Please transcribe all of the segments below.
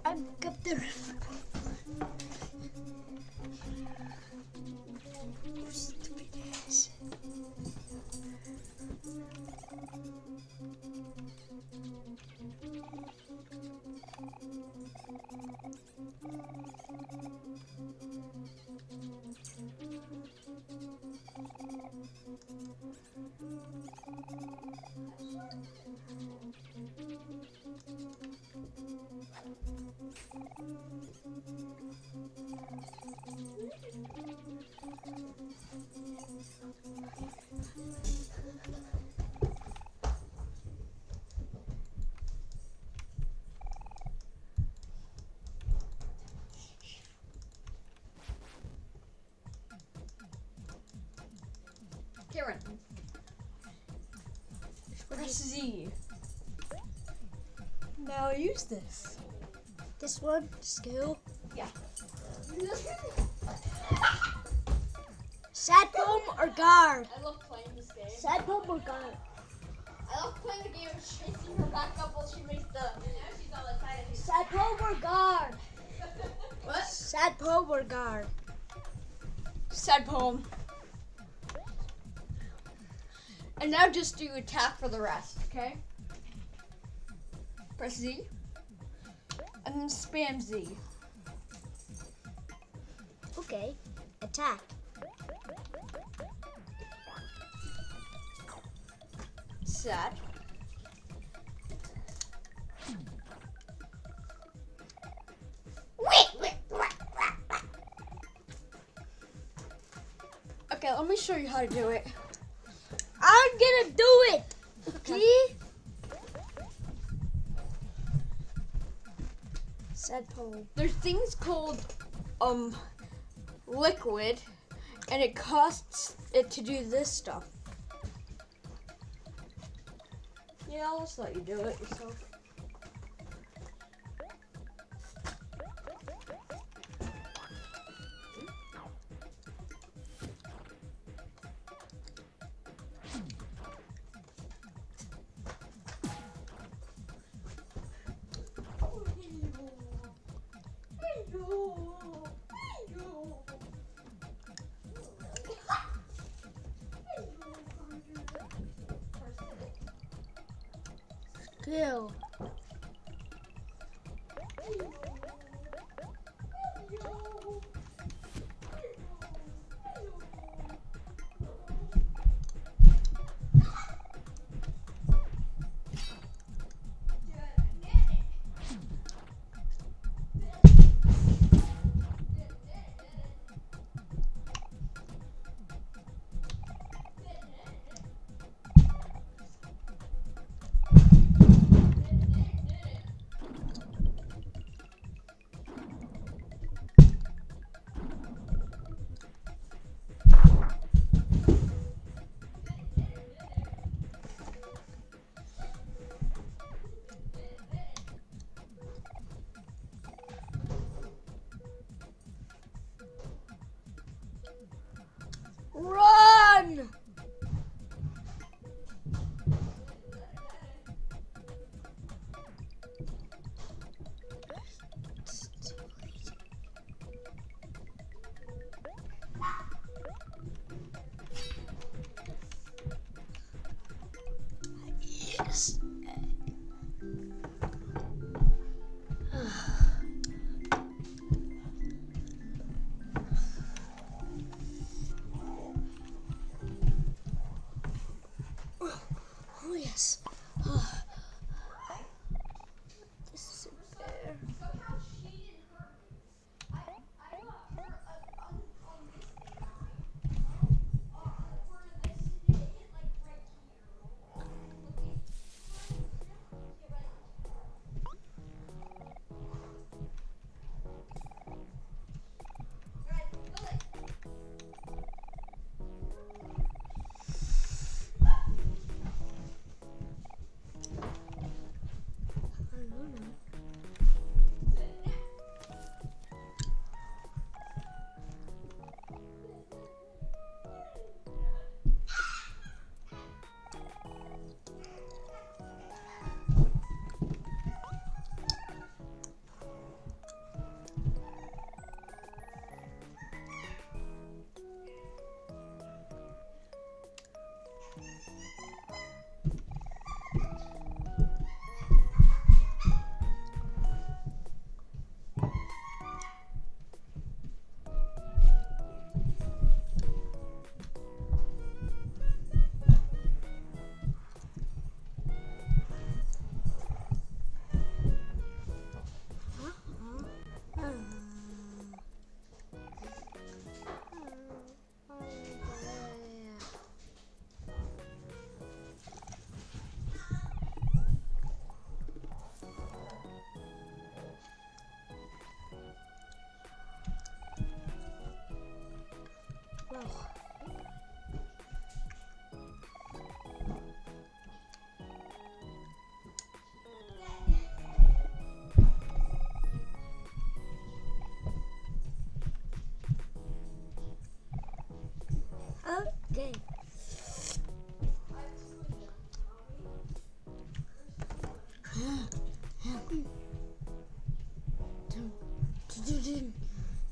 I'm Captain. Karen. Press Z. Now use this. This one, skill. Yeah. Sad poem or guard? I love playing this game. Sad poem or guard? I love playing the game of chasing her back up while she makes the. And now she's all excited. Sad poem or guard? What? Sad poem or guard? Sad poem. And now just do attack for the rest, okay? Press Z. And then spam Z. Okay, attack. Sad. Okay, let me show you how to do it. I'm gonna do it. See? Sad poem. There's things called liquid, and it costs it to do this stuff. Yeah, I'll just let you do it yourself. Skill. Run! Yes.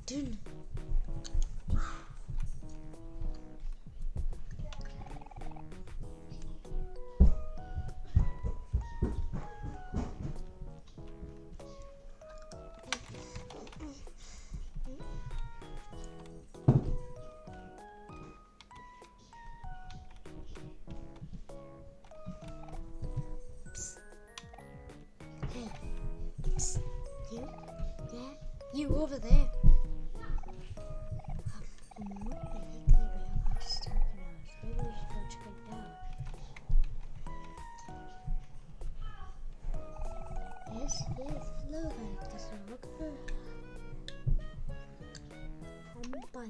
Dude. Hey. Psst. You? Yeah? You over there. More likely we have our stalker nose. Maybe we should go check it out. Yes, hello guys. Guess we're looking for Humbai.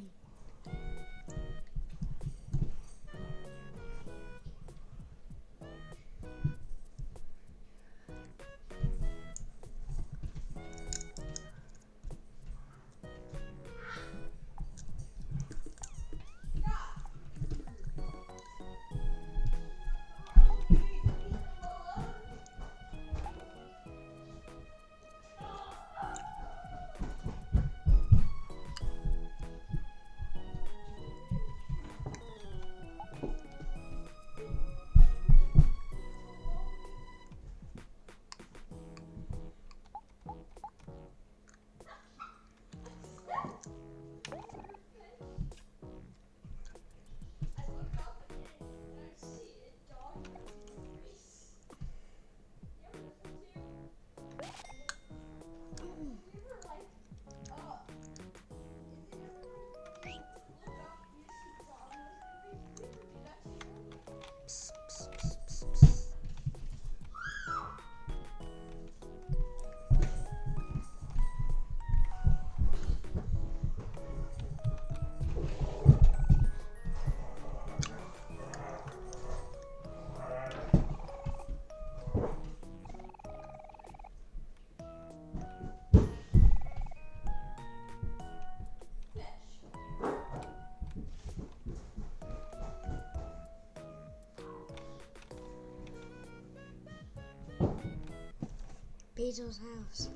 Beetle's house.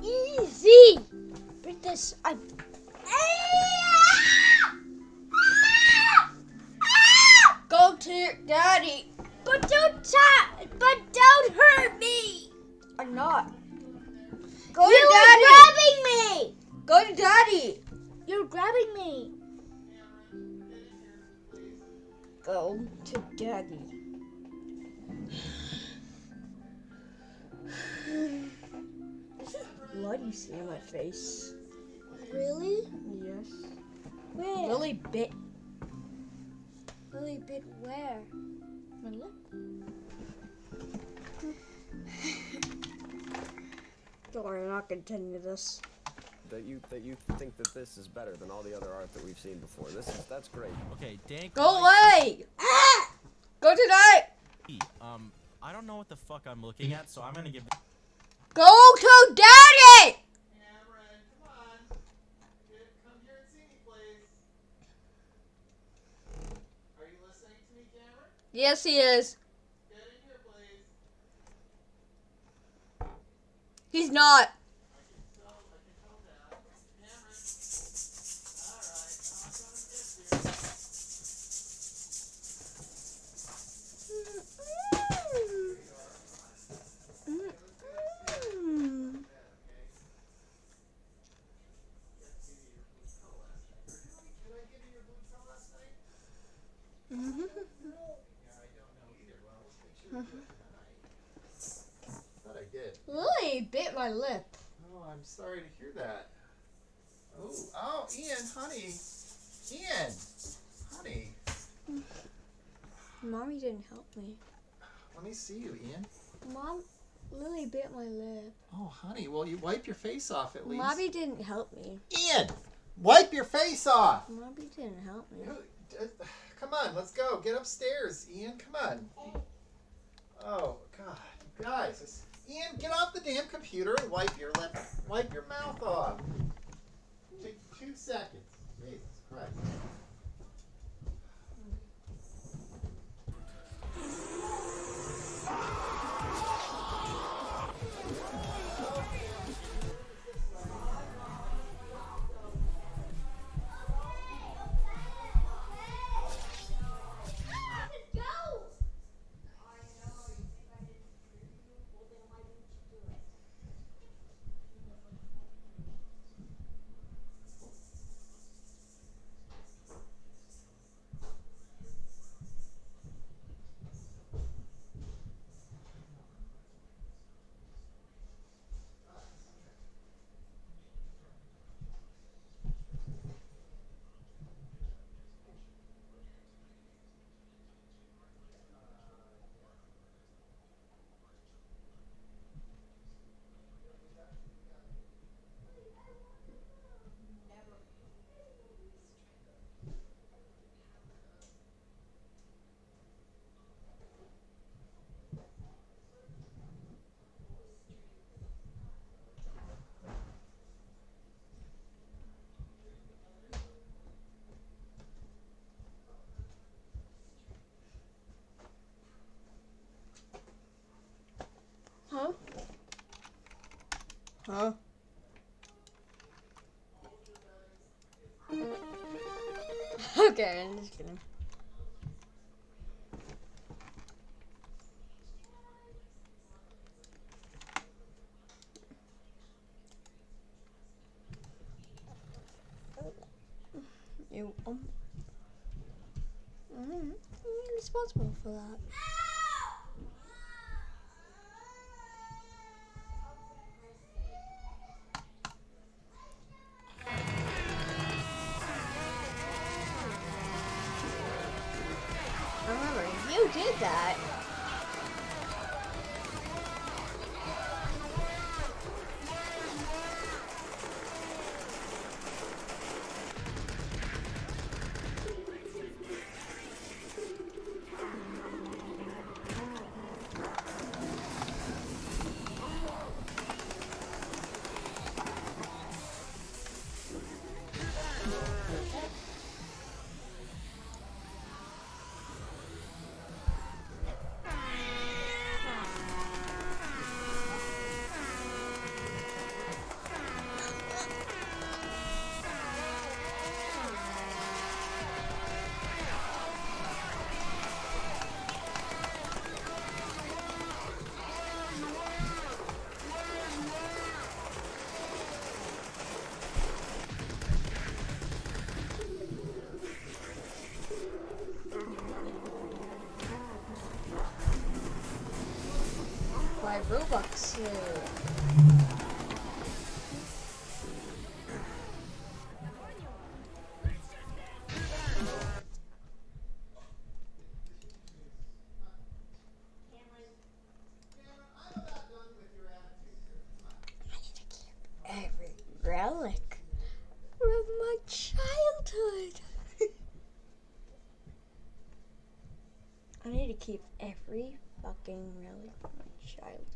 Easy! Bring this. to Daddy. But don't hurt me. I'm not. Go You to were Daddy. grabbing me. Go to Daddy. You're grabbing me. Go to Daddy. This is blood you see on my face. Really? Yes. Where? Lily bit Really bit where? my lip. Don't worry, I'm not gonna continue this. That you think that this is better than all the other art that we've seen before. That's great. Okay, Dan. Go away! Ah! Go tonight! I don't know what the fuck I'm looking at, so I'm gonna give. Go to Daddy! Cameron, come on. Come here and see me, please. Are you listening to me, Cameron? Yes, he is. Get in here, please. He's not. I can tell that. Cameron. Alright, I'm gonna get you. Did I give you your blue pill last night? Yeah, I don't know either. Well, let's make sure you do it tonight. Thought I did. Lily bit my lip. Oh, I'm sorry to hear that. Oh, Ian, honey. Ian, honey. Mommy didn't help me. Let me see you, Ian. Mom, Lily bit my lip. Oh, honey, well, you wipe your face off at least. Mommy didn't help me. Ian, wipe your face off. Mommy didn't help me. Come on, let's go. Get upstairs, Ian. Come on. Oh, God. Guys, Ian, get off the damn computer and wipe your mouth off. Take 2 seconds. Jesus Christ. Huh? Huh? Okay, I'm just kidding. You, you're responsible for that. Remember, you did that. Robux. Every relic from my childhood. I need to keep every fucking relic from my childhood.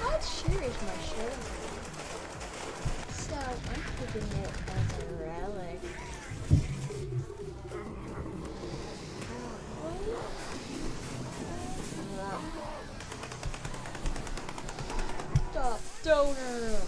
How serious my childhood? So I'm keeping it as a relic. Stop, donor.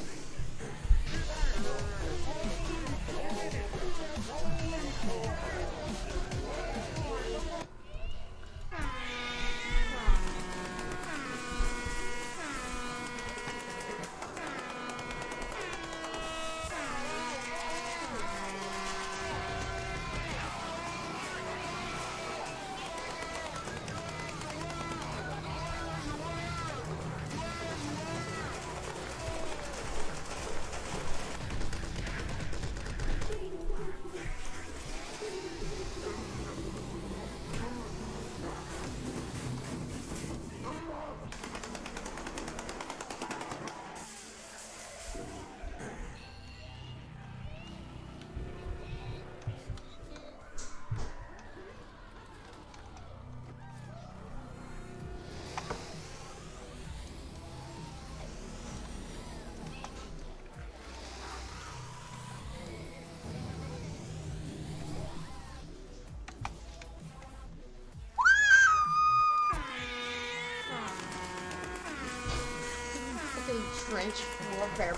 Trench full of their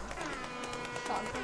shotgun.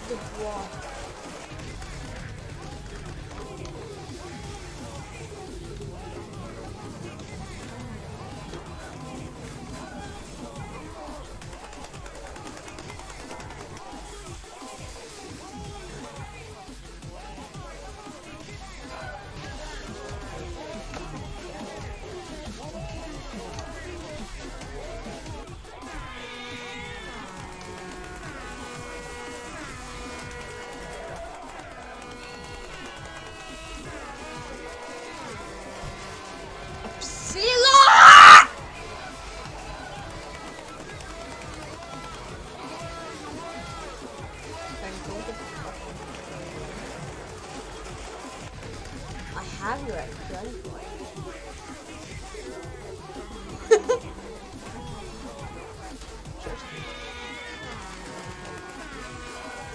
The wall. I have you at gunpoint.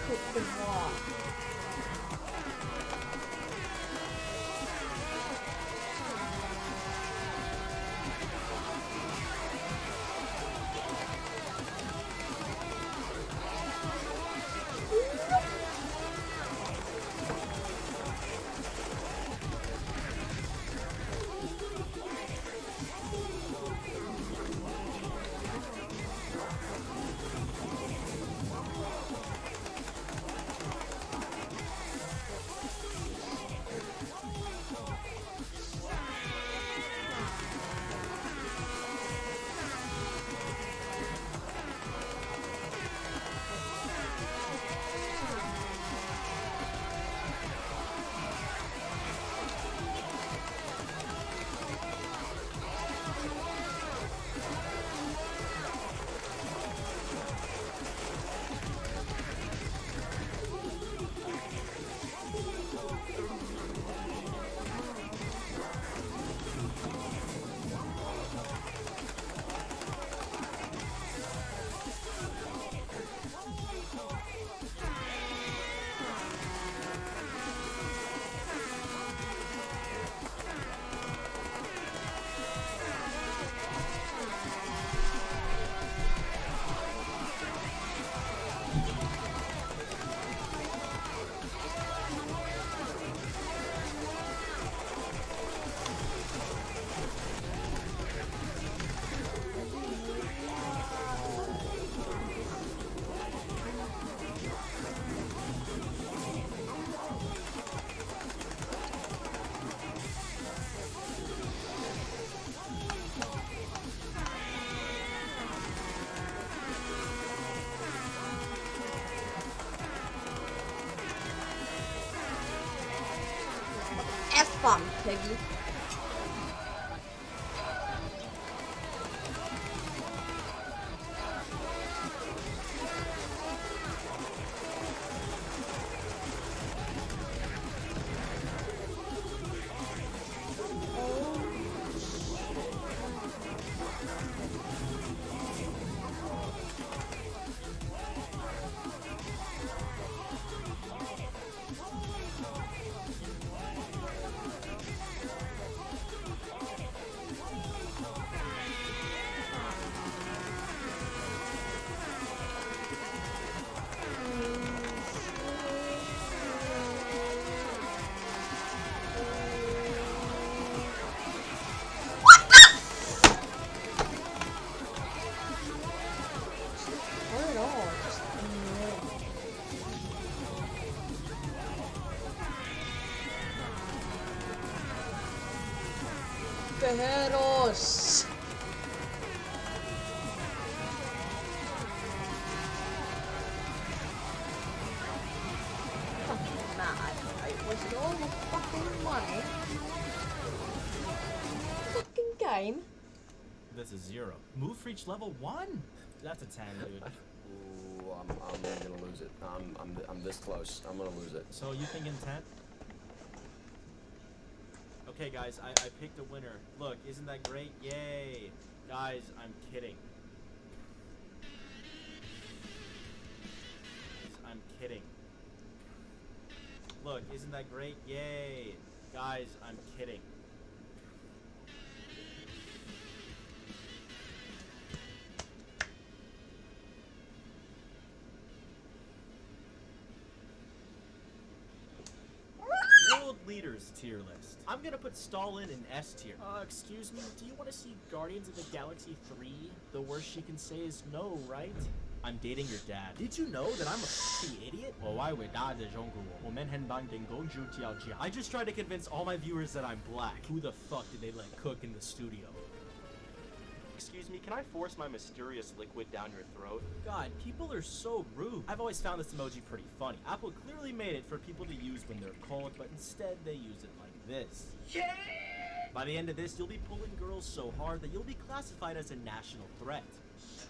Hit the wall. Come on, piggy. Not at all. Just Tejeros. Fucking mad. I wasted all the fucking money. Fucking game. This is 0. Move for each level 1? That's a 10, dude. Ooh, I'm gonna lose it. I'm this close. I'm gonna lose it. So you thinking 10? Okay, guys, I picked a winner. Look, isn't that great? Yay! Guys, I'm kidding. I'm kidding. Look, isn't that great? Yay! Guys, I'm kidding. World Leaders tier list. I'm gonna put Stalin in S tier. Excuse me, do you want to see Guardians of the Galaxy 3? The worst she can say is no, right? I'm dating your dad. Did you know that I'm a f***ing idiot? I just tried to convince all my viewers that I'm black. Who the fuck did they let cook in the studio? Excuse me, can I force my mysterious liquid down your throat? God, people are so rude. I've always found this emoji pretty funny. Apple clearly made it for people to use when they're cold, but instead they use it like this. Yeah! By the end of this, you'll be pulling girls so hard that you'll be classified as a national threat.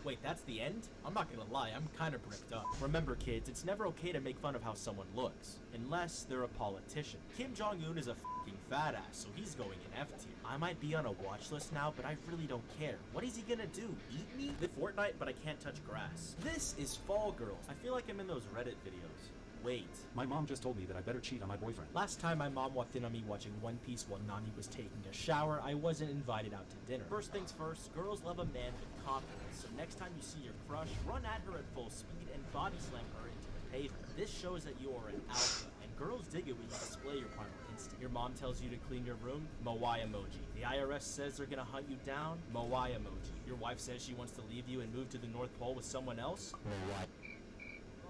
Wait, that's the end? I'm not gonna lie, I'm kinda bricked up. Remember kids, it's never okay to make fun of how someone looks. Unless they're a politician. Kim Jong-un is a f***ing fat ass, so he's going in F tier. I might be on a watch list now, but I really don't care. What is he gonna do? Eat me? The Fortnite, but I can't touch grass. This is Fall Girls. I feel like I'm in those Reddit videos. Wait. My mom just told me that I better cheat on my boyfriend. Last time my mom walked in on me watching One Piece while Nani was taking a shower, I wasn't invited out to dinner. First things first, girls love a man with confidence, so next time you see your crush, run at her at full speed and body slam her into the pavement. This shows that you are an alpha, and girls dig it when you display your primal instinct. Your mom tells you to clean your room, Moai emoji. The IRS says they're gonna hunt you down, Moai emoji. Your wife says she wants to leave you and move to the North Pole with someone else, Moai.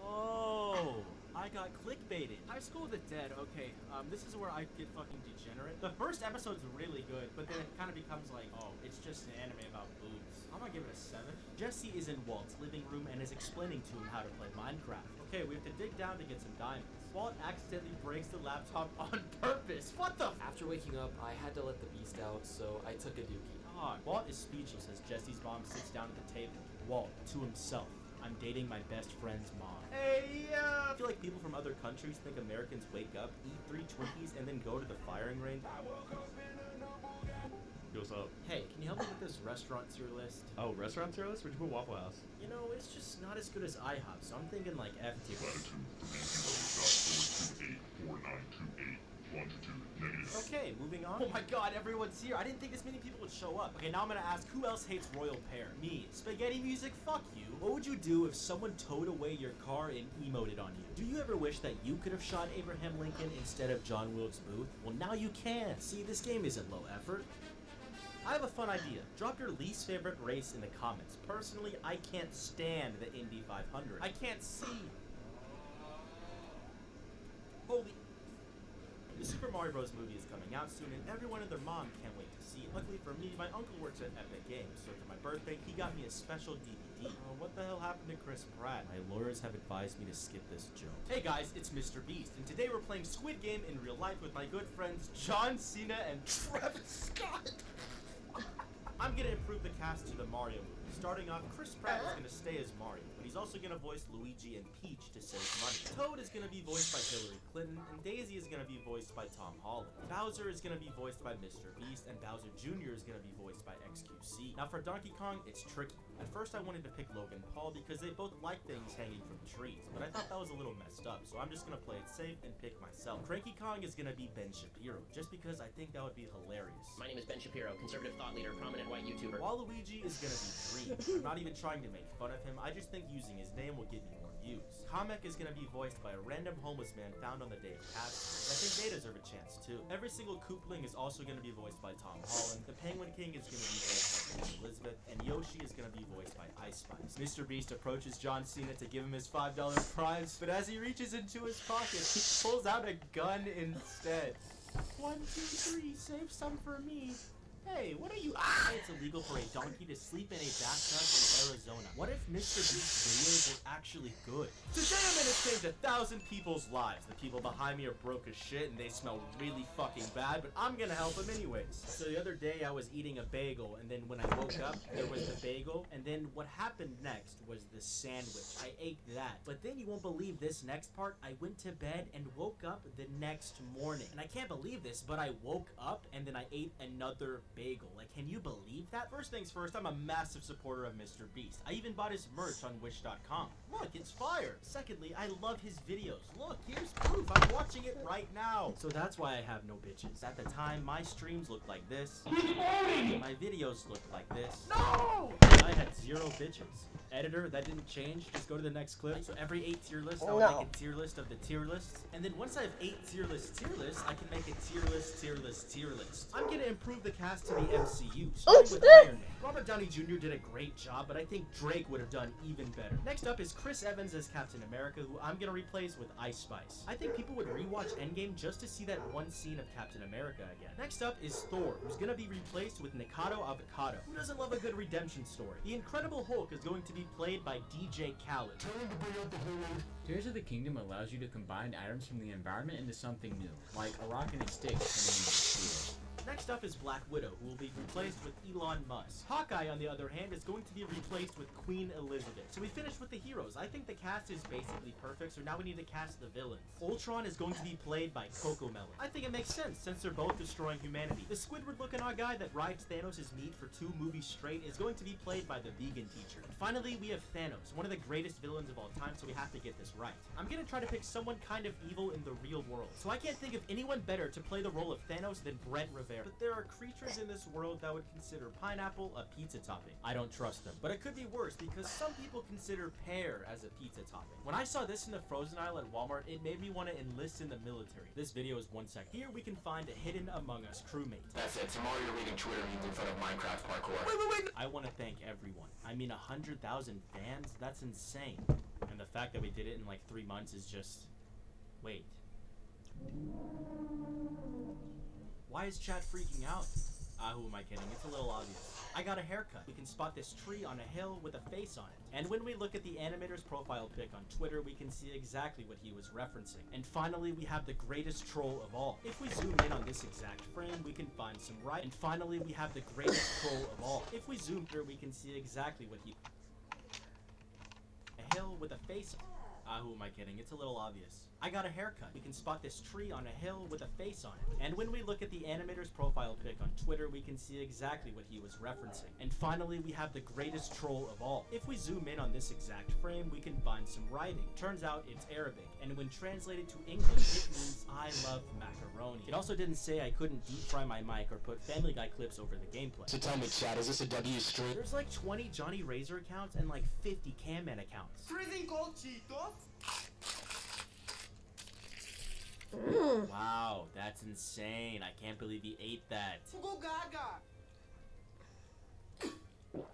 Oh! I got clickbaited. High School of the Dead. Okay, this is where I get fucking degenerate. The first episode's really good, but then it kind of becomes like, oh, it's just an anime about boobs. I'm gonna give it a 7. Jesse is in Walt's living room and is explaining to him how to play Minecraft. Okay, we have to dig down to get some diamonds. Walt accidentally breaks the laptop on purpose. What the f- After waking up, I had to let the beast out, so I took a dookie. God. Walt is speechless as Jesse's mom sits down at the table. Walt, to himself. I'm dating my best friend's mom. Hey, I feel like people from other countries think Americans wake up, eat 3 Twinkies, and then go to the firing range. What's up? Hey, can you help me with this restaurant tier list? Oh, restaurant tier list? Where'd you put Waffle House? You know, it's just not as good as IHOP, so I'm thinking like F tier. Okay, moving on. Oh my god, everyone's here. I didn't think this many people would show up. Okay, now I'm gonna ask, who else hates Royal Pear? Me. Spaghetti music? Fuck you. What would you do if someone towed away your car and emoted on you? Do you ever wish that you could have shot Abraham Lincoln instead of John Wilkes Booth? Well, now you can. See, this game isn't low effort. I have a fun idea. Drop your least favorite race in the comments. Personally, I can't stand the Indy 500. I can't see. Holy... The Super Mario Bros. Movie is coming out soon, and everyone and their mom can't wait to see it. Luckily for me, my uncle works at Epic Games, so for my birthday, he got me a special DVD. What the hell happened to Chris Pratt? My lawyers have advised me to skip this joke. Hey guys, it's Mr. Beast, and today we're playing Squid Game in real life with my good friends John Cena and Travis Scott. I'm gonna improve the cast to the Mario movie. Starting off, Chris Pratt is gonna stay as Mario, but he's also gonna voice Luigi and Peach to save money. Toad is gonna be voiced by Hillary Clinton, and Daisy is gonna be voiced by Tom Holland. Bowser is gonna be voiced by Mr. Beast, and Bowser Jr. is gonna be voiced by XQC. Now for Donkey Kong, it's tricky. At first I wanted to pick Logan Paul because they both like things hanging from trees, but I thought that was a little messed up, so I'm just gonna play it safe and pick myself. Cranky Kong is gonna be Ben Shapiro, just because I think that would be hilarious. My name is Ben Shapiro, conservative thought leader, prominent white YouTuber. Waluigi is gonna be green. I'm not even trying to make fun of him, I just think using his name will get me more views. Kamek is gonna be voiced by a random homeless man found on the day of casting. I think they deserve a chance too. Every single Koopling is also gonna be voiced by Tom Holland. The Penguin King is gonna be voiced by Queen Elizabeth, and Yoshi is gonna be voiced by Ice Spice. Mr. Beast approaches John Cena to give him his $5 prize, but as he reaches into his pocket, he pulls out a gun instead. 1, 2, 3, save some for me. Hey, what are you? It's illegal for a donkey to sleep in a bathtub in Arizona. What if Mr. Beast's videos were actually good? Today I'm gonna change 1,000 people's lives. The people behind me are broke as shit and they smell really fucking bad, but I'm gonna help them anyways. So the other day I was eating a bagel, and then when I woke up, there was the bagel, and then what happened next was the sandwich. I ate that. But then you won't believe this next part. I went to bed and woke up the next morning. And I can't believe this, but I woke up and then I ate another bagel. Like, can you believe that? First things first, I'm a massive supporter of Mr. Beast. I even bought his merch on Wish.com. Look, it's fire. Secondly, I love his videos. Look, here's proof. I'm watching it right now. So that's why I have no bitches. At the time, my streams looked like this. My videos looked like this. No! I had 0 bitches. Editor, that didn't change. Just go to the next clip. So every 8 tier list, I'll make a tier list of the tier lists. And then once I have 8 tier lists, I can make a tier list. I'm gonna improve the cast to the MCU, starting with Iron Man. Robert Downey Jr. did a great job, but I think Drake would have done even better. Next up is Chris Evans as Captain America, who I'm gonna replace with Ice Spice. I think people would rewatch Endgame just to see that one scene of Captain America again. Next up is Thor, who's gonna be replaced with Nikado Avocado. Who doesn't love a good redemption story? The Incredible Hulk is going to be played by DJ Khaled. Tears of the Kingdom allows you to combine items from the environment into something new, like a rock and a stick turning into a shield. Next up is Black Widow, who will be replaced with Elon Musk. Hawkeye, on the other hand, is going to be replaced with Queen Elizabeth. So we finished with the heroes. I think the cast is basically perfect, so now we need to cast the villains. Ultron is going to be played by Cocomelon. I think it makes sense, since they're both destroying humanity. The Squidward-looking odd guy that rides Thanos' meat for 2 movies straight is going to be played by the vegan teacher. And finally, we have Thanos, one of the greatest villains of all time, so we have to get this right. I'm gonna try to pick someone kind of evil in the real world. So I can't think of anyone better to play the role of Thanos than Brent Rivera. But there are creatures in this world that would consider pineapple a pizza topping. I don't trust them. But it could be worse because some people consider pear as a pizza topping. When I saw this in the frozen aisle at Walmart, it made me want to enlist in the military. This video is 1 second. Here we can find a hidden Among Us crewmate. That's it. Tomorrow you're reading Twitter in front of Minecraft parkour. Wait. I want to thank everyone. I mean, 100,000 fans? That's insane. And the fact that we did it in like 3 months is just... Wait. Why is chat freaking out? Who am I kidding? It's a little obvious. I got a haircut. We can spot this tree on a hill with a face on it. And when we look at the animator's profile pic on Twitter, we can see exactly what he was referencing. And finally, we have the greatest troll of all. If we zoom in on this exact frame, we can find some right. And finally, we have the greatest troll of all. If we zoom here, we can see exactly what he... A hill with a face on it. Who am I kidding? It's a little obvious. I got a haircut. We can spot this tree on a hill with a face on it. And when we look at the animator's profile pic on Twitter, we can see exactly what he was referencing. And finally, we have the greatest troll of all. If we zoom in on this exact frame, we can find some writing. Turns out it's Arabic, and when translated to English, it means I love macaroni. It also didn't say I couldn't deep fry my mic or put Family Guy clips over the gameplay. So tell me, chat, is this a W stream? There's like 20 Johnny Razor accounts and like 50 Camman accounts. Freezing cold Cheetos? Wow, that's insane. I can't believe he ate that. Fugo Gaga!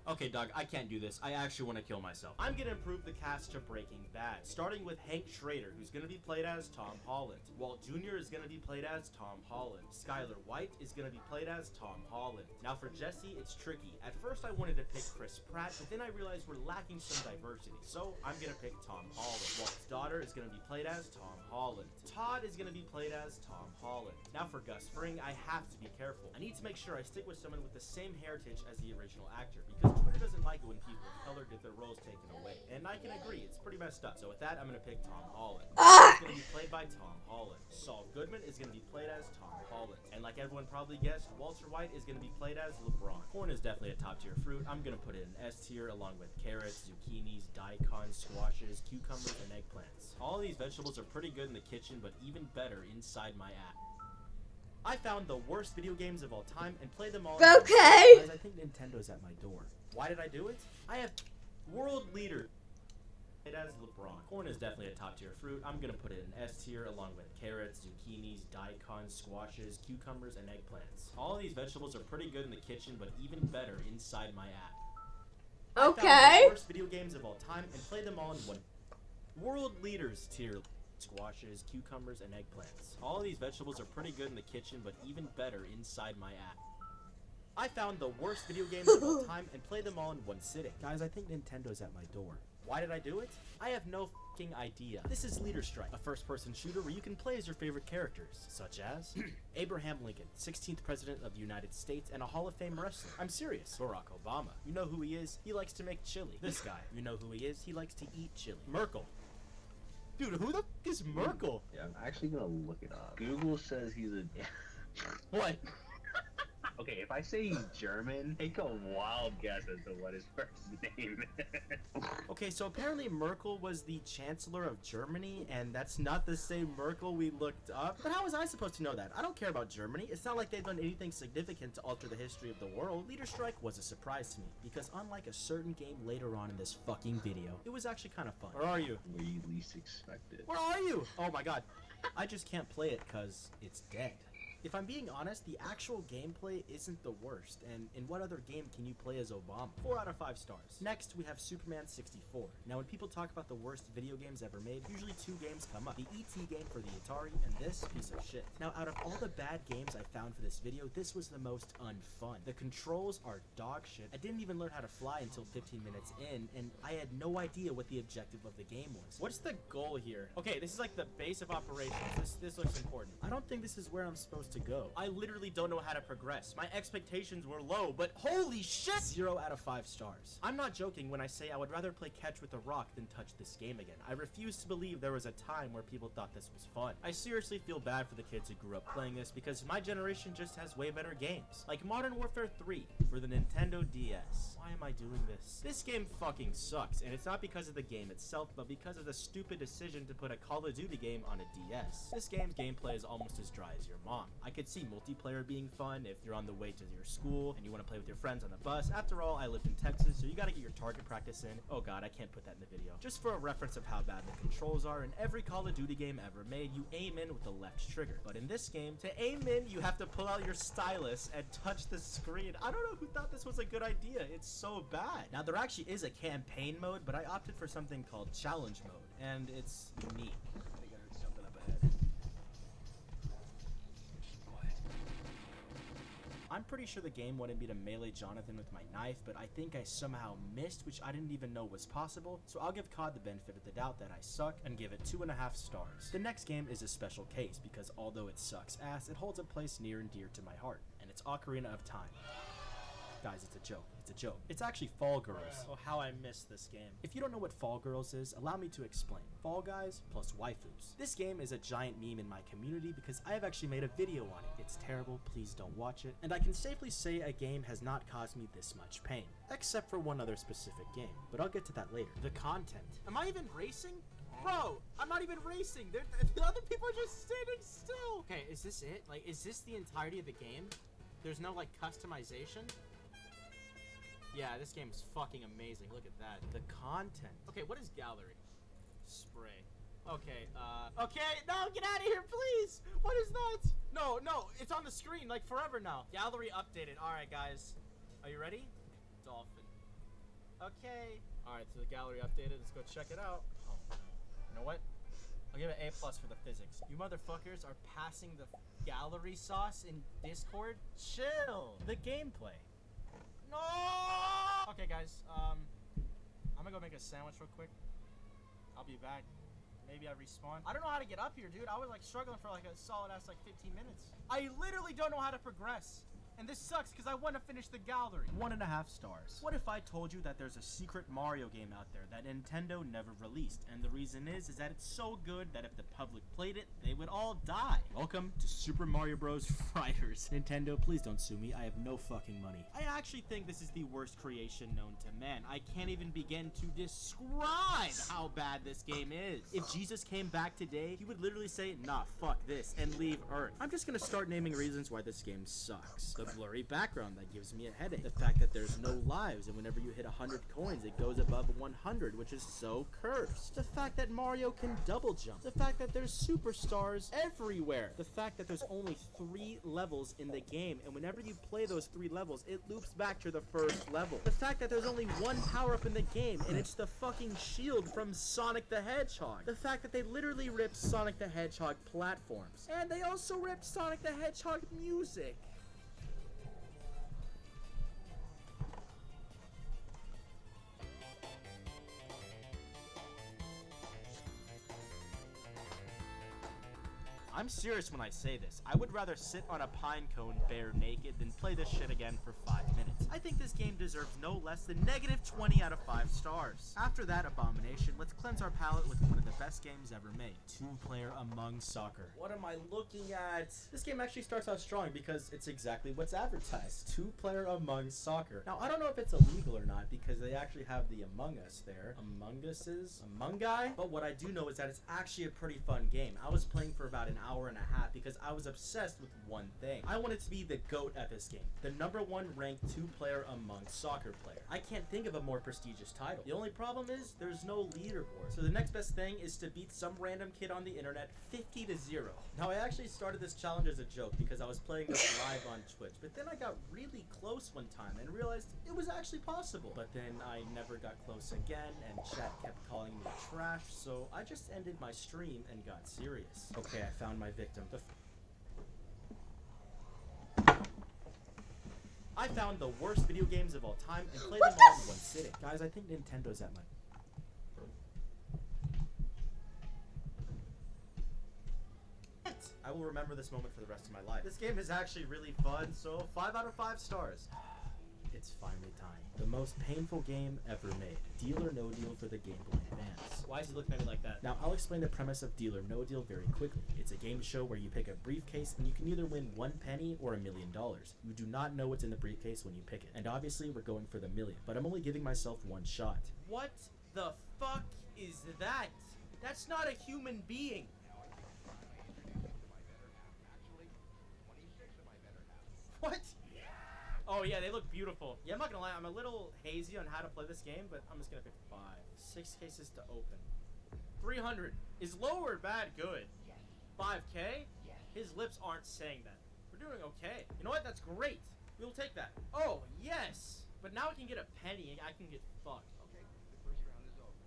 Okay, Doug, I can't do this. I actually want to kill myself. I'm gonna improve the cast to Breaking Bad, starting with Hank Schrader, who's gonna be played as Tom Holland. Walt Jr. is gonna be played as Tom Holland. Skylar White is gonna be played as Tom Holland. Now for Jesse, it's tricky. At first I wanted to pick Chris Pratt, but then I realized we're lacking some diversity, so I'm gonna pick Tom Holland. Walt's daughter is gonna be played as Tom Holland. Todd is gonna be played as Tom Holland. Now for Gus Fring, I have to be careful. I need to make sure I stick with someone with the same heritage as the original actor, because Twitter doesn't like it when people of color get their roles taken away. And I can agree, it's pretty messed up. So with that, I'm gonna pick Tom Holland. He's gonna be played by Tom Holland. Saul Goodman is gonna be played as Tom Holland. And like everyone probably guessed, Walter White is gonna be played as LeBron. Corn is definitely a top tier fruit. I'm gonna put it in S tier along with carrots, zucchinis, daikon, squashes, cucumbers, and eggplants. All these vegetables are pretty good in the kitchen, but even better inside my app. I found the worst video games of all time and played them all. Okay. Guys, I think Nintendo's at my door. Why did I do it? I have world leader. It has LeBron. Corn is definitely a top tier fruit. I'm gonna put it in S tier along with carrots, zucchinis, daikon, squashes, cucumbers, and eggplants. All these vegetables are pretty good in the kitchen, but even better inside my app. Okay. I found the worst video games of all time and played them all in one. World leaders tier. Squashes, cucumbers, and eggplants. All these vegetables are pretty good in the kitchen, but even better inside my app. I found the worst video games of all time and played them all in one sitting. Guys, I think Nintendo's at my door. Why did I do it? I have no f***ing idea. This is Leader Strike, a first-person shooter where you can play as your favorite characters, such as Abraham Lincoln, 16th President of the United States and a Hall of Fame wrestler. I'm serious. Barack Obama. You know who he is? He likes to make chili. This guy. You know who he is? He likes to eat chili. Merkel. Dude, who the f*** is Merkel? Yeah, I'm actually gonna look it up. Google says he's a... What? Okay, if I say he's German, take a wild guess as to what his first name is. Okay, so apparently Merkel was the Chancellor of Germany, and that's not the same Merkel we looked up. But how was I supposed to know that? I don't care about Germany. It's not like they've done anything significant to alter the history of the world. Leader Strike was a surprise to me, because unlike a certain game later on in this fucking video, it was actually kind of fun. Where are you? Where you least expected. Where are you? Oh my god. I just can't play it because it's dead. If I'm being honest, the actual gameplay isn't the worst, and in what other game can you play as Obama? 4 out of 5 stars. Next, we have Superman 64. Now, when people talk about the worst video games ever made, usually 2 games come up. The E.T. game for the Atari, and this piece of shit. Now, out of all the bad games I found for this video, this was the most unfun. The controls are dog shit. I didn't even learn how to fly until 15 minutes in, and I had no idea what the objective of the game was. What's the goal here? Okay, this is like the base of operations. This looks important. I don't think this is where I'm supposed to go. I literally don't know how to progress. My expectations were low, but holy shit! 0 out of 5 stars. I'm not joking when I say I would rather play catch with a rock than touch this game again. I refuse to believe there was a time where people thought this was fun. I seriously feel bad for the kids who grew up playing this because my generation just has way better games. Like Modern Warfare 3 for the Nintendo DS. Why am I doing this? This game fucking sucks, and it's not because of the game itself, but because of the stupid decision to put a Call of Duty game on a DS. This game's gameplay is almost as dry as your mom. I could see multiplayer being fun if you're on the way to your school and you want to play with your friends on the bus. After all, I lived in Texas, so you gotta get your target practice in. Oh god, I can't put that in the video. Just for a reference of how bad the controls are, in every Call of Duty game ever made, you aim in with the left trigger. But in this game, to aim in, you have to pull out your stylus and touch the screen. I don't know who thought this was a good idea. It's so bad. Now, there actually is a campaign mode, but I opted for something called challenge mode, and it's unique. I think I heard something up ahead. I'm pretty sure the game wanted me to melee Jonathan with my knife, but I think I somehow missed, which I didn't even know was possible, so I'll give COD the benefit of the doubt that I suck and give it 2.5 stars. The next game is a special case, because although it sucks ass, it holds a place near and dear to my heart, and it's Ocarina of Time. Guys, it's a joke. It's a joke. It's actually Fall Girls. Oh, how I missed this game. If you don't know what Fall Girls is, allow me to explain. Fall Guys plus waifus. This game is a giant meme in my community because I have actually made a video on it. It's terrible, please don't watch it. And I can safely say a game has not caused me this much pain. Except for one other specific game, but I'll get to that later. The content. Am I even racing? Bro, I'm not even racing. The other people are just standing still. Okay, is this it? Like, is this the entirety of the game? There's no, like, customization? Yeah, this game is fucking amazing. Look at that. The content. Okay, what is gallery? Spray. Okay, okay, no, get out of here, please! What is that? No, it's on the screen, like, forever now. Gallery updated. Alright, guys. Are you ready? Dolphin. Okay. Alright, so the gallery updated. Let's go check it out. Oh, no. You know what? I'll give it A+ for the physics. You motherfuckers are passing the gallery sauce in Discord? Chill. The gameplay. No! Okay, guys. I'm gonna go make a sandwich real quick. I'll be back. Maybe I respawn. I don't know how to get up here, dude. I was like struggling for like a solid ass like 15 minutes. I literally don't know how to progress. And this sucks because I want to finish the gallery. 1.5 stars. What if I told you that there's a secret Mario game out there that Nintendo never released? And the reason is that it's so good that if the public played it, they would all die. Welcome to Super Mario Bros. Fighters. Nintendo, please don't sue me. I have no fucking money. I actually think this is the worst creation known to man. I can't even begin to describe how bad this game is. If Jesus came back today, he would literally say, nah, fuck this, and leave Earth. I'm just gonna start naming reasons why this game sucks. The blurry background that gives me a headache. The fact that there's no lives, and whenever you hit 100 coins, it goes above 100, which is so cursed. The fact that Mario can double jump. The fact that there's superstars everywhere. The fact that there's only 3 levels in the game, and whenever you play those 3 levels, it loops back to the first level. The fact that there's only 1 power-up in the game, and it's the fucking shield from Sonic the Hedgehog. The fact that they literally ripped Sonic the Hedgehog platforms. And they also ripped Sonic the Hedgehog music. I'm serious when I say this. I would rather sit on a pine cone bare naked than play this shit again for 5 minutes. I think this game deserves no less than -20 out of 5 stars. After that abomination, let's cleanse our palate with one of the best games ever made. 2-player Among Soccer. What am I looking at? This game actually starts out strong because it's exactly what's advertised. 2-player Among Soccer. Now, I don't know if it's illegal or not because they actually have the Among Us there. Among Us's? Among Guy? But what I do know is that it's actually a pretty fun game. I was playing for about an hour and a half because I was obsessed with one thing. I wanted to be the GOAT at this game. The #1 ranked 2-player Among Soccer player. I can't think of a more prestigious title. The only problem is there's no leaderboard. So the next best thing is to beat some random kid on the internet 50-0. Now I actually started this challenge as a joke because I was playing this live on Twitch, but then I got really close one time and realized it was actually possible. But then I never got close again and chat kept calling me trash, so I just ended my stream and got serious. Okay, I found my victim. I found the worst video games of all time and played them all in one sitting. Guys, I think Nintendo's at my... I will remember this moment for the rest of my life. This game is actually really fun, so 5 out of 5 stars. It's finally time. The most painful game ever made. Deal or No Deal for the Game Boy Advance. Why is he looking at me like that? Now, I'll explain the premise of Deal or No Deal very quickly. It's a game show where you pick a briefcase and you can either win 1 penny or $1 million. You do not know what's in the briefcase when you pick it. And obviously, we're going for the million, but I'm only giving myself 1 shot. What the fuck is that? That's not a human being. What? Oh yeah, they look beautiful. Yeah, I'm not gonna lie, I'm a little hazy on how to play this game, but I'm just gonna pick 5. 6 cases to open. 300. Is low or bad good? 5K? His lips aren't saying that. We're doing okay. You know what? That's great. We'll take that. Oh, yes! But now I can get a penny, I can get fucked. Okay, the first round is over.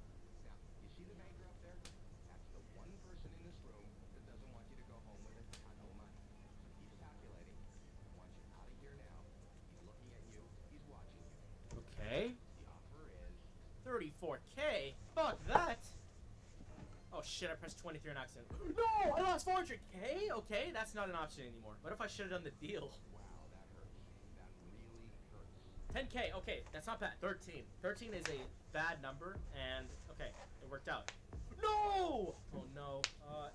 Now, you see the banker up there? That's the one person in this room that doesn't want you to go home with a ton of money. So he's calculating. He wants you out of here now. He's looking at you. He's watching you. Okay. The offer is 34K? Fuck that! Oh shit, I pressed 23 on accident. No! I lost 400K? Okay, that's not an option anymore. What if I should have done the deal? wow, that hurts. That really hurts. 10K, okay, that's not bad. 13. 13 is a bad number, and okay, it worked out. No! Oh no.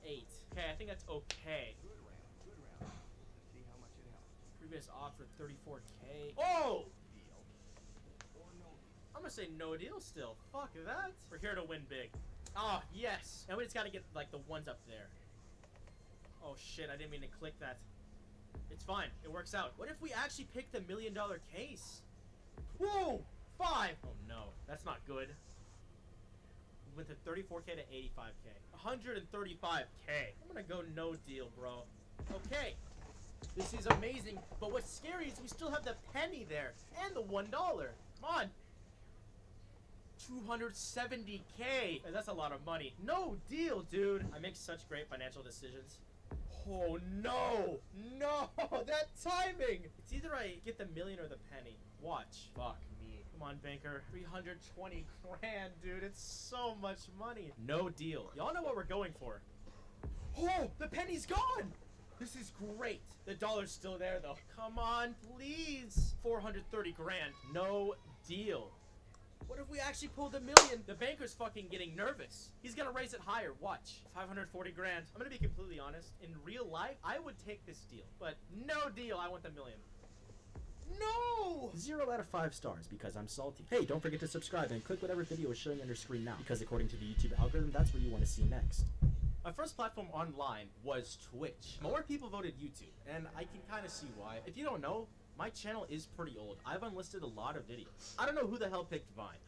8. Okay, I think that's okay. Good round. Good round. Let's see how much it helps. Previous offer 34K. Oh! Deal or no deal? I'm gonna say no deal still. Fuck that. We're here to win big. Oh, yes. And we just gotta get, like, the ones up there. Oh, shit. I didn't mean to click that. It's fine. It works out. What if we actually pick the $1 million case? Whoa! 5! Oh, no. That's not good. We went to 34K to 85K. 135K. I'm gonna go no deal, bro. Okay. This is amazing. But what's scary is we still have the penny there. And the $1. Come on. 270K. That's a lot of money. No deal, dude. I make such great financial decisions. Oh no, no, that timing. It's either I get the million or the penny. Watch. Fuck me. Come on, banker. 320 grand, dude. It's so much money. No deal. Y'all know what we're going for. Oh, the penny's gone. This is great. The dollar's still there though. Come on, please. 430 grand. No deal. What if we actually pulled a million? The banker's fucking getting nervous. He's gonna raise it higher. Watch. 540 grand. I'm gonna be completely honest. In real life, I would take this deal. But no deal. I want the million. No! 0 out of 5 stars because I'm salty. Hey, don't forget to subscribe and click whatever video is showing on your screen now because according to the YouTube algorithm, that's what you want to see next. My first platform online was Twitch. More people voted YouTube, and I can kind of see why. If you don't know, my channel is pretty old. I've unlisted a lot of videos. I don't know who the hell picked Vine.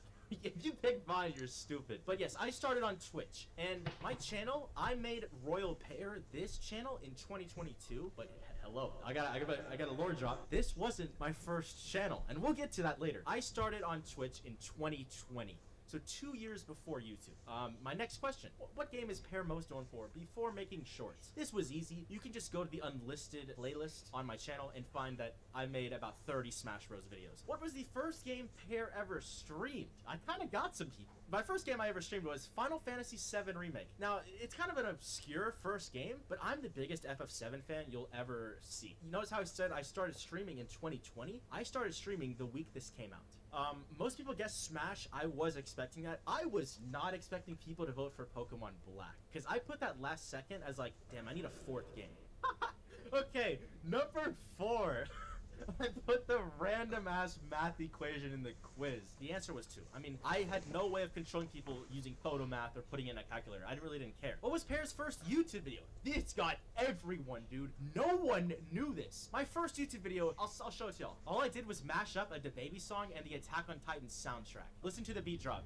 If you picked Vine, you're stupid. But yes, I started on Twitch, and my channel, I made Royal Pear this channel in 2022. But hello, I got a lore drop. This wasn't my first channel, and we'll get to that later. I started on Twitch in 2020. So 2 years before YouTube. My next question, what game is Pear most known for before making shorts? This was easy. You can just go to the unlisted playlist on my channel and find that I made about 30 Smash Bros videos. What was the first game Pear ever streamed? I kind of got some people. My first game I ever streamed was Final Fantasy VII Remake. Now, it's kind of an obscure first game, but I'm the biggest FF7 fan you'll ever see. You notice how I said I started streaming in 2020? I started streaming the week this came out. Most people guessed Smash. I was expecting that. I was not expecting people to vote for Pokemon Black, because I put that last second as like, damn, I need a 4th game. Okay, number 4. I put the random ass math equation in the quiz. The answer was 2. I mean, I had no way of controlling people using Photomath or putting in a calculator. I really didn't care. What was Pear's first YouTube video? This got everyone, dude. No one knew this. My first YouTube video, I'll show it to y'all. All I did was mash up a DaBaby song and the Attack on Titan soundtrack. Listen to the beat drop.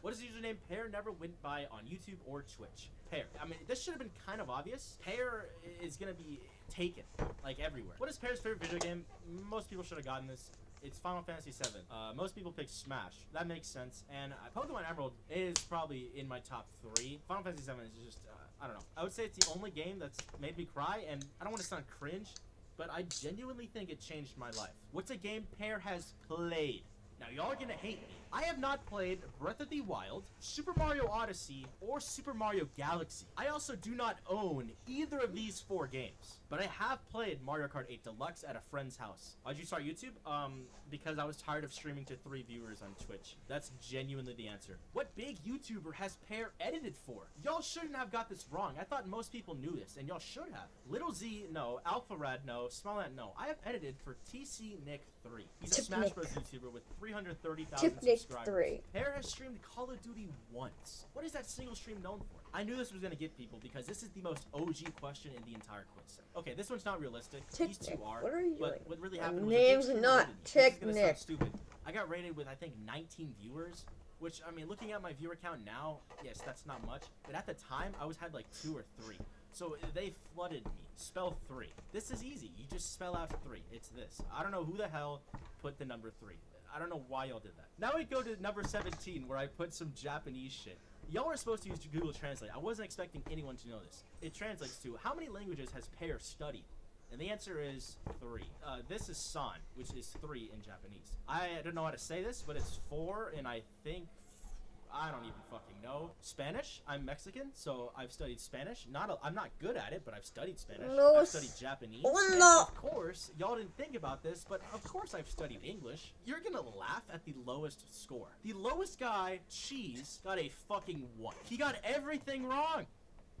What is the username Pear never went by on YouTube or Twitch? Pear. I mean, this should have been kind of obvious. Pear is gonna be taken, like, everywhere. What is Pear's favorite video game? Most people should have gotten this. It's Final Fantasy VII. Most people pick Smash. That makes sense. And Pokemon Emerald is probably in my top 3. Final Fantasy VII is just, I don't know. I would say it's the only game that's made me cry, and I don't want to sound cringe, but I genuinely think it changed my life. What's a game Pear has played? Now, y'all are gonna hate me. I have not played Breath of the Wild, Super Mario Odyssey, or Super Mario Galaxy. I also do not own either of these 4 games, but I have played Mario Kart 8 Deluxe at a friend's house. Why'd you start YouTube? Because I was tired of streaming to 3 viewers on Twitch. That's genuinely the answer. What big YouTuber has Pear edited for? Y'all shouldn't have got this wrong. I thought most people knew this, and y'all should have. Little Z, no. AlphaRad, no. Smallant, no. I have edited for TC Nick 3. He's a Smash Bros. YouTuber with 330,000 subscribers. 3. Pear has streamed Call of Duty once. What is that single stream known for? I knew this was gonna get people because this is the most OG question in the entire quiz. Okay, this one's not realistic. These 2 are. What are you doing? What really happened name's was not Technic. Stupid. I got rated with I think 19 viewers, which I mean, looking at my viewer count now, yes, that's not much. But at the time, I had like 2 or 3. So they flooded me. Spell 3. This is easy. You just spell out 3. It's this. I don't know who the hell put the number 3. I don't know why y'all did that. Now we go to number 17, where I put some Japanese shit. Y'all are supposed to use Google Translate. I wasn't expecting anyone to know this. It translates to, how many languages has Pear studied? And the answer is 3. This is san, which is 3 in Japanese. I don't know how to say this, but it's 4, and I think, I don't even fucking know. Spanish. I'm Mexican, so I've studied Spanish. I'm not good at it, but I've studied Spanish. I've studied Japanese. And of course, y'all didn't think about this, but of course I've studied English. You're gonna laugh at the lowest score. The lowest guy, Cheese, got a fucking 1. He got everything wrong.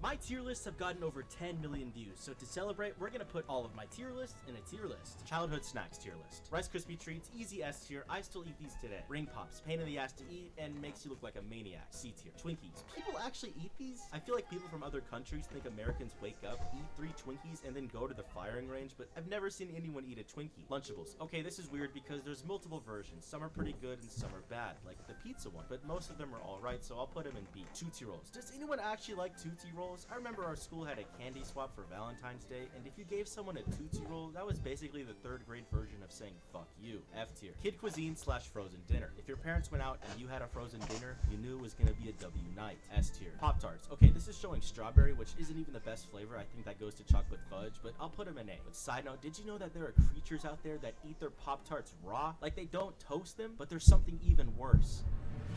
My tier lists have gotten over 10 million views, so to celebrate, we're gonna put all of my tier lists in a tier list. Childhood snacks tier list. Rice Krispie treats, easy S tier. I still eat these today. Ring pops, pain in the ass to eat and makes you look like a maniac. C tier. Twinkies. People actually eat these? I feel like people from other countries think Americans wake up, eat 3 Twinkies, and then go to the firing range, but I've never seen anyone eat a Twinkie. Lunchables. Okay, this is weird because there's multiple versions. Some are pretty good and some are bad, like the pizza one, but most of them are alright, so I'll put them in B. Tootsie Rolls. Does anyone actually like Tootsie Rolls? Rolls, I remember our school had a candy swap for Valentine's Day, and if you gave someone a Tootsie Roll, that was basically the 3rd grade version of saying fuck you. F tier. Kid cuisine / frozen dinner. If your parents went out and you had a frozen dinner, you knew it was gonna be a W night. S tier. Pop-Tarts. Okay, this is showing strawberry, which isn't even the best flavor. I think that goes to chocolate fudge, but I'll put them in A. But side note, did you know that there are creatures out there that eat their Pop-Tarts raw? Like, they don't toast them, but there's something even worse.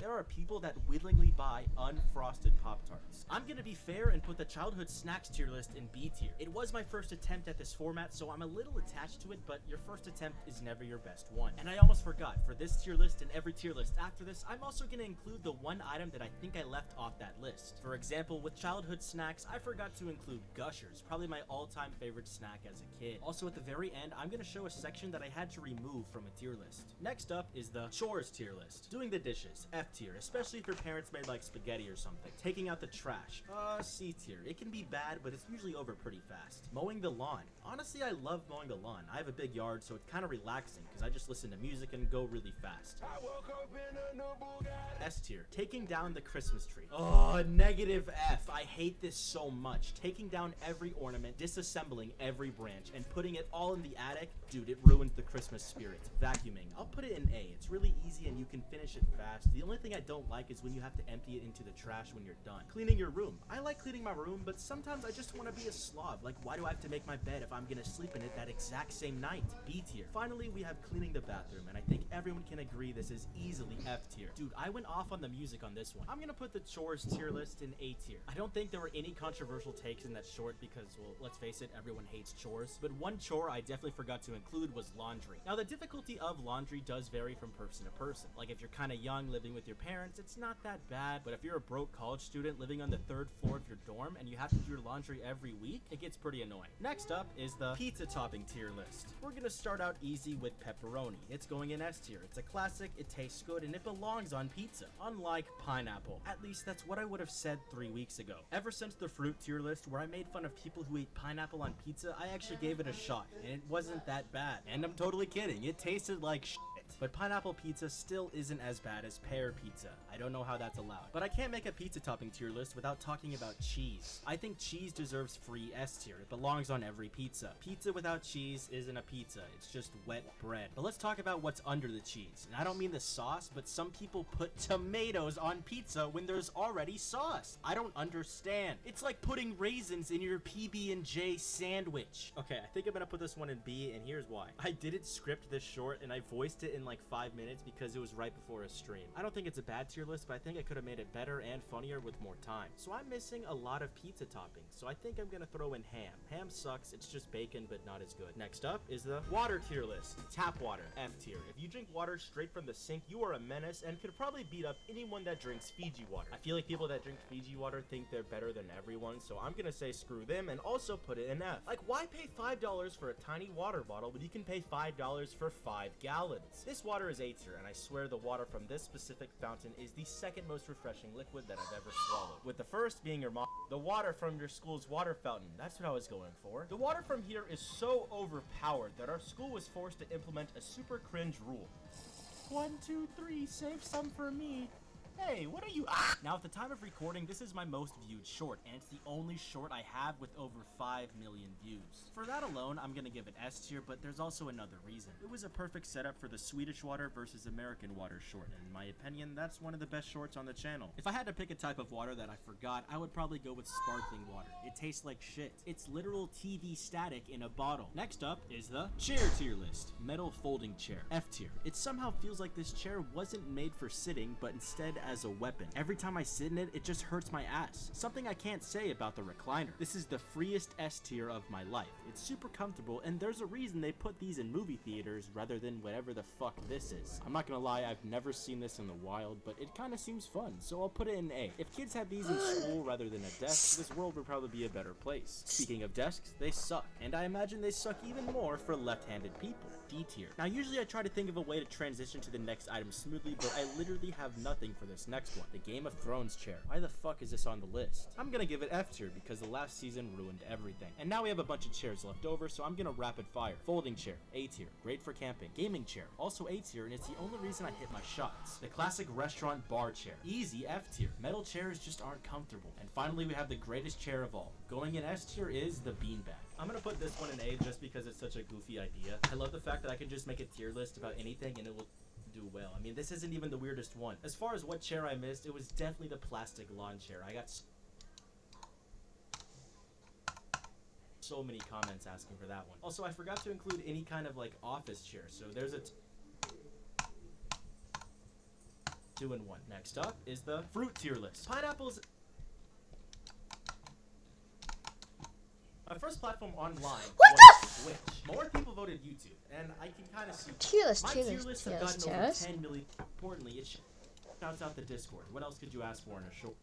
There are people that willingly buy unfrosted Pop-Tarts. I'm gonna be fair and put the childhood snacks tier list in B tier. It was my first attempt at this format, so I'm a little attached to it, but your first attempt is never your best one. And I almost forgot, for this tier list and every tier list after this, I'm also gonna include the one item that I think I left off that list. For example, with childhood snacks, I forgot to include Gushers, probably my all-time favorite snack as a kid. Also, at the very end, I'm gonna show a section that I had to remove from a tier list. Next up is the chores tier list. Doing the dishes, F tier, especially if your parents made like spaghetti or something. Taking out the trash, C tier. It can be bad, but it's usually over pretty fast. Mowing the lawn. Honestly, I love mowing the lawn. I have a big yard, so it's kind of relaxing because I just listen to music and go really fast. I woke up in a new Bugatti. S tier. Taking down the Christmas tree. Oh, negative F. I hate this so much. Taking down every ornament, disassembling every branch, and putting it all in the attic. Dude, it ruins the Christmas spirit. Vacuuming. I'll put it in A. It's really easy and you can finish it fast. The only thing I don't like is when you have to empty it into the trash when you're done. Cleaning your room. I like cleaning my room, but sometimes I just want to be a slob. Like, why do I have to make my bed if I'm gonna sleep in it that exact same night? B tier. Finally, we have cleaning the bathroom, and I think everyone can agree this is easily F tier. Dude, I went off on the music on this one. I'm gonna put the chores tier list in A tier. I don't think there were any controversial takes in that short because, well, let's face it, everyone hates chores. But one chore I definitely forgot to include was laundry. Now, the difficulty of laundry does vary from person to person. Like, if you're kind of young living with your parents, it's not that bad, but if you're a broke college student living on the 3rd floor of your dorm and you have to do your laundry every week, it gets pretty annoying. Next up is the pizza topping tier list. We're gonna start out easy with pepperoni. It's going in S tier. It's a classic, it tastes good, and it belongs on pizza. Unlike pineapple. At least that's what I would have said 3 weeks ago. Ever since the fruit tier list where I made fun of people who ate pineapple on pizza, I actually gave it a shot, and it wasn't that bad. And I'm totally kidding. It tasted like shit. But pineapple pizza still isn't as bad as pear pizza. I don't know how that's allowed. But I can't make a pizza topping tier list without talking about cheese. I think cheese deserves free S tier. It belongs on every pizza. Pizza without cheese isn't a pizza. It's just wet bread. But let's talk about what's under the cheese. And I don't mean the sauce, but some people put tomatoes on pizza when there's already sauce. I don't understand. It's like putting raisins in your PB&J sandwich. Okay, I think I'm gonna put this one in B, and here's why. I didn't script this short, and I voiced it in like 5 minutes because it was right before a stream. I don't think it's a bad tier list, but I think I could have made it better and funnier with more time. So I'm missing a lot of pizza toppings, so I think I'm gonna throw in ham. Ham sucks, it's just bacon, but not as good. Next up is the water tier list. Tap water, F tier. If you drink water straight from the sink, you are a menace and could probably beat up anyone that drinks Fiji water. I feel like people that drink Fiji water think they're better than everyone, so I'm gonna say screw them and also put it in F. Like, why pay $5 for a tiny water bottle when you can pay $5 for 5 gallons? This water is A tier, and I swear the water from this specific fountain is the second most refreshing liquid that I've ever swallowed. With the first being your mom. The water from your school's water fountain. That's what I was going for. The water from here is so overpowered that our school was forced to implement a super cringe rule. 1, 2, 3, save some for me. Hey, what are you? Now, at the time of recording, this is my most viewed short, and it's the only short I have with over 5 million views. For that alone, I'm gonna give it S tier, but there's also another reason. It was a perfect setup for the Swedish water versus American water short, and in my opinion, that's one of the best shorts on the channel. If I had to pick a type of water that I forgot, I would probably go with sparkling water. It tastes like shit. It's literal TV static in a bottle. Next up is the chair tier list. Metal folding chair, F tier. It somehow feels like this chair wasn't made for sitting, but instead as a weapon. Every time I sit in it, it just hurts my ass. Something I can't say about the recliner. This is the freest S tier of my life. It's super comfortable, and there's a reason they put these in movie theaters rather than whatever the fuck this is. I'm not gonna lie, I've never seen this in the wild, but it kinda seems fun, so I'll put it in A. If kids had these in school rather than a desk, this world would probably be a better place. Speaking of desks, they suck, and I imagine they suck even more for left-handed people. D tier. Now usually I try to think of a way to transition to the next item smoothly, but I literally have nothing for this next one. The Game of Thrones chair. Why the fuck is this on the list? I'm gonna give it F tier because the last season ruined everything. And now we have a bunch of chairs left over, so I'm gonna rapid fire. Folding chair, A tier. Great for camping. Gaming chair, also A tier, and it's the only reason I hit my shots. The classic restaurant bar chair. Easy F tier. Metal chairs just aren't comfortable. And finally we have the greatest chair of all. Going in S tier is the beanbag. I'm gonna put this one in A just because it's such a goofy idea. I love the fact that I can just make a tier list about anything and it will do well. I mean, this isn't even the weirdest one. As far as what chair I missed, it was definitely the plastic lawn chair. I got so many comments asking for that one. Also, I forgot to include any kind of like office chair, so there's a 2-in-1. Next up is the fruit tier list. Pineapples. My first platform online was Twitch. More people voted YouTube, and I can kind of see my tier lists have gotten over 10 million. Importantly, it shouts out the Discord. What else could you ask for in a short?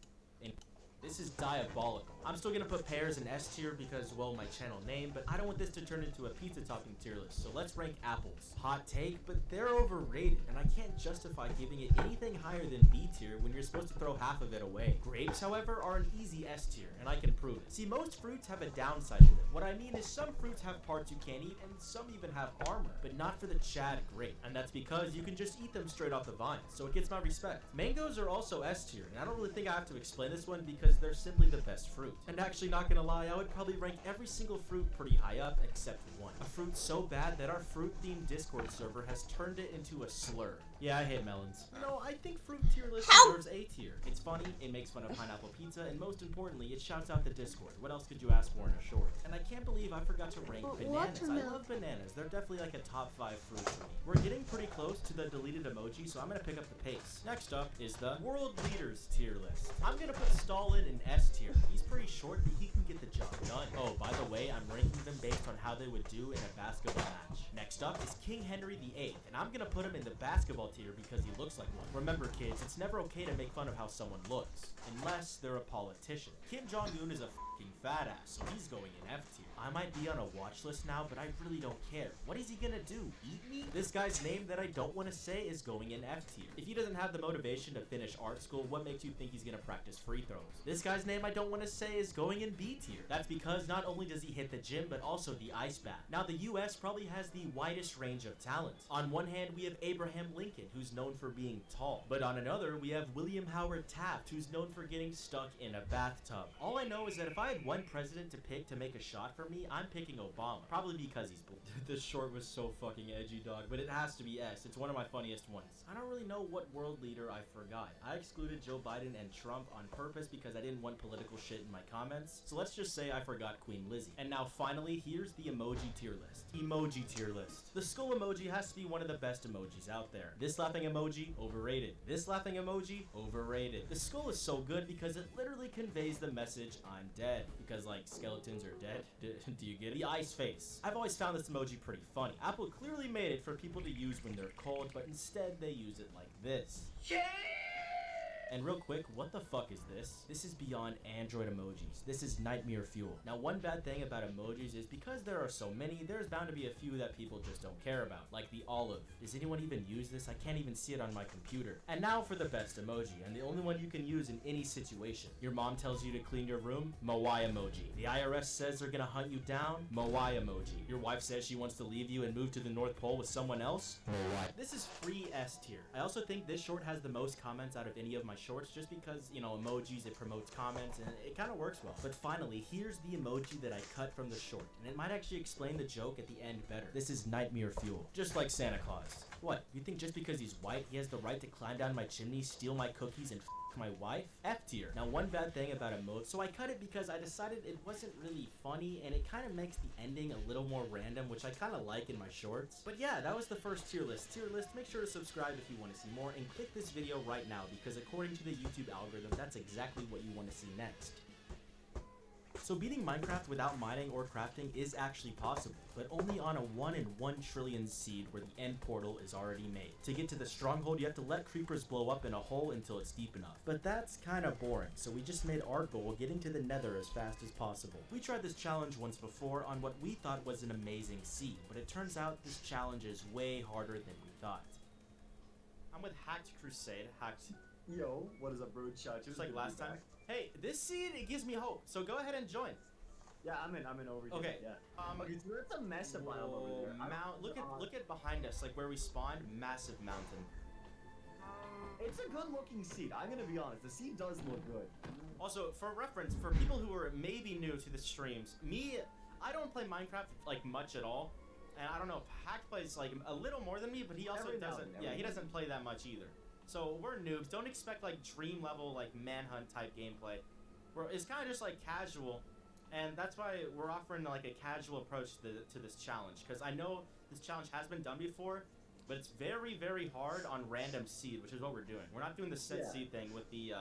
This is diabolical. I'm still gonna put pears in S tier because, well, my channel name, but I don't want this to turn into a pizza topping tier list, so let's rank apples. Hot take, but they're overrated, and I can't justify giving it anything higher than B tier when you're supposed to throw half of it away. Grapes, however, are an easy S tier, and I can prove it. See, most fruits have a downside to them. What I mean is some fruits have parts you can't eat, and some even have armor, but not for the Chad grape, and that's because you can just eat them straight off the vine, so it gets my respect. Mangoes are also S tier, and I don't really think I have to explain this one because they're simply the best fruit. And actually, not gonna lie, I would probably rank every single fruit pretty high up except one. A fruit so bad that our fruit-themed Discord server has turned it into a slur. Yeah, I hate melons. No, I think fruit tier list deserves A tier. It's funny, it makes fun of pineapple pizza, and most importantly, it shouts out the Discord. What else could you ask for in a short? And I can't believe I forgot to rank bananas. I love bananas. They're definitely like a top 5 fruit for me. We're getting pretty close to the deleted emoji, so I'm gonna pick up the pace. Next up is the World Leaders tier list. I'm gonna put Stalin in S tier. He's pretty short, but he can get the job done. Oh, by the way, I'm ranking them based on how they would do in a basketball match. Next up is King Henry VIII, and I'm gonna put him in the basketball tier because he looks like one. Remember, kids, it's never okay to make fun of how someone looks, unless they're a politician. Kim Jong-un is a fucking fat ass, so he's going in F tier. I might be on a watch list now, but I really don't care. What is he gonna do? Eat me? This guy's name that I don't want to say is going in F tier. If he doesn't have the motivation to finish art school, what makes you think he's gonna practice free throws? This guy's name I don't want to say is going in B tier. That's because not only does he hit the gym, but also the ice bath. Now, the US probably has the widest range of talent. On one hand, we have Abraham Lincoln, who's known for being tall. But on another, we have William Howard Taft, who's known for getting stuck in a bathtub. All I know is that if I had one president to pick to make a shot for me, I'm picking Obama. Probably because he's blue. This short was so fucking edgy, dog, but it has to be S. It's one of my funniest ones. I don't really know what world leader I forgot. I excluded Joe Biden and Trump on purpose because I didn't want political shit in my comments. So let's just say I forgot Queen Lizzie. And now finally, here's the emoji tier list. Emoji tier list. The skull emoji has to be one of the best emojis out there. This laughing emoji, overrated. This laughing emoji, overrated. The skull is so good because it literally conveys the message, I'm dead. Because like skeletons are dead. Do you get it? The ice face. I've always found this emoji pretty funny. Apple clearly made it for people to use when they're cold, but instead they use it like this. Yeah! And real quick, what the fuck is this? This is beyond Android emojis. This is nightmare fuel. Now, one bad thing about emojis is because there are so many, there's bound to be a few that people just don't care about. Like the olive. Does anyone even use this? I can't even see it on my computer. And now for the best emoji, and the only one you can use in any situation. Your mom tells you to clean your room? Moai emoji. The IRS says they're gonna hunt you down? Moai emoji. Your wife says she wants to leave you and move to the North Pole with someone else? Moai. This is free S tier. I also think this short has the most comments out of any of my shorts just because, you know, emojis, it promotes comments, and it kind of works well. But finally, here's the emoji that I cut from the short, and it might actually explain the joke at the end better. This is nightmare fuel. Just like Santa Claus. What, you think just because he's white, he has the right to climb down my chimney, steal my cookies, and my wife? F tier. Now, one bad thing about emotes, so I cut it because I decided it wasn't really funny, and it kind of makes the ending a little more random, which I kind of like in my shorts. But yeah, that was the first tier list. Make sure to subscribe if you want to see more, and click this video right now, because according to the YouTube algorithm, that's exactly what you want to see next. So beating Minecraft without mining or crafting is actually possible, but only on a 1 in 1 trillion seed where the end portal is already made. To get to the stronghold, you have to let creepers blow up in a hole until it's deep enough. But that's kind of boring, so we just made our goal getting to the nether as fast as possible. We tried this challenge once before on what we thought was an amazing seed, but it turns out this challenge is way harder than we thought. I'm with Hacked Crusade. Hacked. Yo, what is up, bro? Chat. Just like last time. Hey, this seed, it gives me hope, so go ahead and join. Yeah, I'm in over here. Okay. Yeah. Okay, so it's a massive biome over there. Look at behind us, like where we spawned, massive mountain. It's a good looking seed, I'm gonna be honest. The seed does look good. Also, for reference, for people who are maybe new to the streams, I don't play Minecraft like much at all. And I don't know, Hack plays like a little more than me, but he also he doesn't play that much either. So we're noobs. Don't expect like dream level, like manhunt type gameplay. It's kind of just like casual, and that's why we're offering like a casual approach to this challenge. Because I know this challenge has been done before, but it's very, very hard on random seed, which is what we're doing. We're not doing the set seed thing with the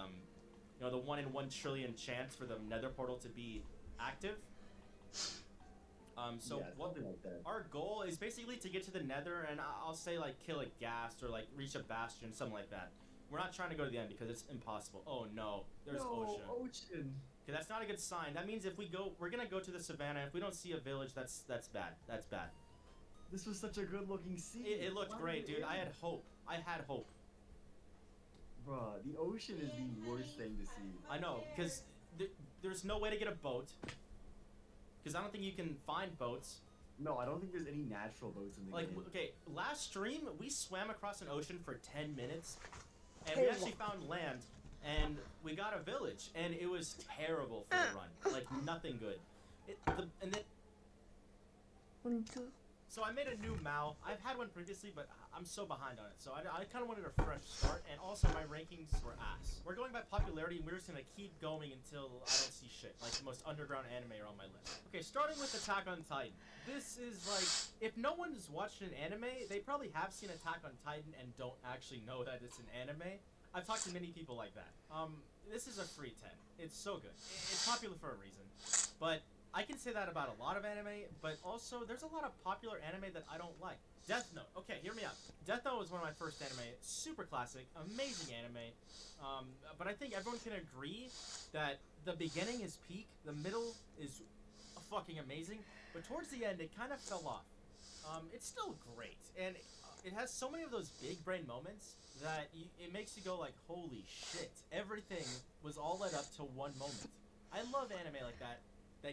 the 1 in 1 trillion chance for the nether portal to be active. Our goal is basically to get to the nether, and I'll say like kill a ghast or like reach a bastion, something like that. We're not trying to go to the end because it's impossible. Oh no, there's ocean. Okay, that's not a good sign. That means if we go, we're gonna go to the savannah. If we don't see a village, that's bad. That's bad. This was such a good looking scene. It looked great, dude. I had hope. Bruh, the ocean is the worst thing to see. I know, because there's no way to get a boat. Because I don't think you can find boats. No, I don't think there's any natural boats in the game. Okay, last stream, we swam across an ocean for 10 minutes, and we actually found land, and we got a village, and it was terrible for the run. Like, nothing good. So I made a new Mao. I've had one previously, but I'm so behind on it. So I kind of wanted a fresh start, and also my rankings were ass. We're going by popularity, and we're just gonna keep going until I don't see shit. Like the most underground anime are on my list. Okay, starting with Attack on Titan. This is like, if no one's watched an anime, they probably have seen Attack on Titan and don't actually know that it's an anime. I've talked to many people like that. This is a free 10. It's so good. It's popular for a reason, but I can say that about a lot of anime, but also there's a lot of popular anime that I don't like. Death Note. Okay, hear me out. Death Note was one of my first anime. Super classic, amazing anime. But I think everyone can agree that the beginning is peak, the middle is fucking amazing, but towards the end it kind of fell off. It's still great, and it has so many of those big brain moments that it makes you go like, holy shit, everything was all led up to one moment. I love anime like that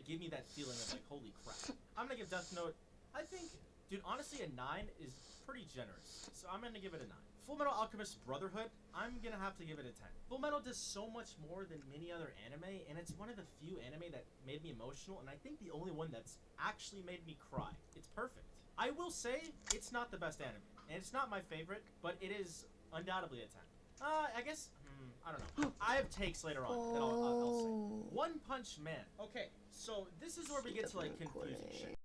give me that feeling of like, holy crap. I'm gonna give Death Note, I think, dude, honestly, a 9 is pretty generous. So I'm gonna give it a 9. Fullmetal Alchemist Brotherhood, I'm gonna have to give it a 10. Fullmetal does so much more than many other anime, and it's one of the few anime that made me emotional, and I think the only one that's actually made me cry. It's perfect. I will say, it's not the best anime, and it's not my favorite, but it is undoubtedly a 10. I guess, I don't know. I have takes later on that I'll say. One Punch Man. Okay, so this is where we get to like confusing shit.